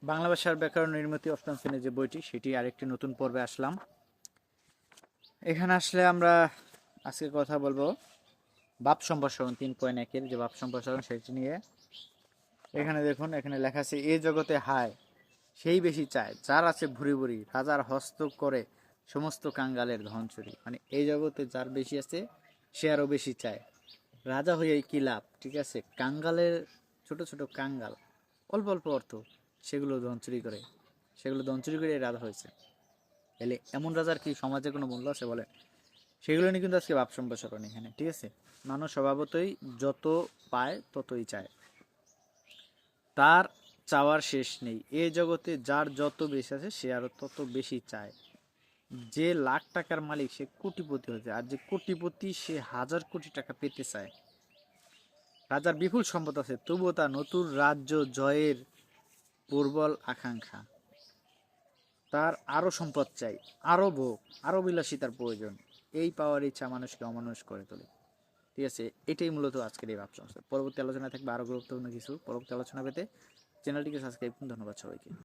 বাংলা ভাষার ব্যাকরণ নির্মিত অষ্টম শ্রেণীর যে বইটি, সেটি আরেকটি নতুন পর্বে আসলাম। এখানে আসলে আমরা আজকে কথা বলবো বাপ সম্প্রসারণ 3.1-এর যে বাপ সম্প্রসারণ সেটি নিয়ে। এখানে দেখুন, এখানে লেখা আছে, এ জগতে হায় সেই বেশি চায় যার আছে ভুরি ভুরি, রাজার হস্ত করে সমস্ত কাঙ্গালের ধন চুরি। মানে এই জগতে যার বেশি আছে সে আরো বেশি চায়। রাজা হয়ে কি লাভ, ঠিক আছে? কাঙ্গালের, ছোট ছোট কাঙ্গাল, অল্প অল্প অর্থ, সেগুলো ধন চুরি করে, সেগুলো ধন চুরি করে রাজা হয়েছে। তাহলে এমন রাজার কি সমাজে কোনো মূল্য আছে বলে? সেগুলো নিয়ে কিন্তু আজকে ভাব সম্প্রসারণ এখানে, ঠিক আছে? মানুষ স্বভাবতই যত পায় ততই চায়, তার চাওয়ার শেষ নেই। এ জগতে যার যত বেশি আছে সে আরো তত বেশি চায়। যে লাখ টাকার মালিক সে কোটিপতি হতে, আর যে কোটিপতি সে হাজার কোটি টাকা পেতে চায়। রাজার বিপুল সম্পদ আছে, তবুও তার নতুন রাজ্য জয়ের প্রবল আকাঙ্ক্ষা। তার আরো সম্পদ চাই, আরো ভোগ, আরো বিলাসিতার প্রয়োজন। এই পাওয়ার ইচ্ছা মানুষকে অমানুষ করে তোলে, ঠিক আছে? এটাই মূলত আজকের এই ভাব সংস্থা। পরবর্তী আলোচনা থাকবে আরো গুরুত্বপূর্ণ কিছু। পরবর্তী আলোচনা পেতে চ্যানেলটিকে সাবস্ক্রাইব করুন। ধন্যবাদ সবাইকে।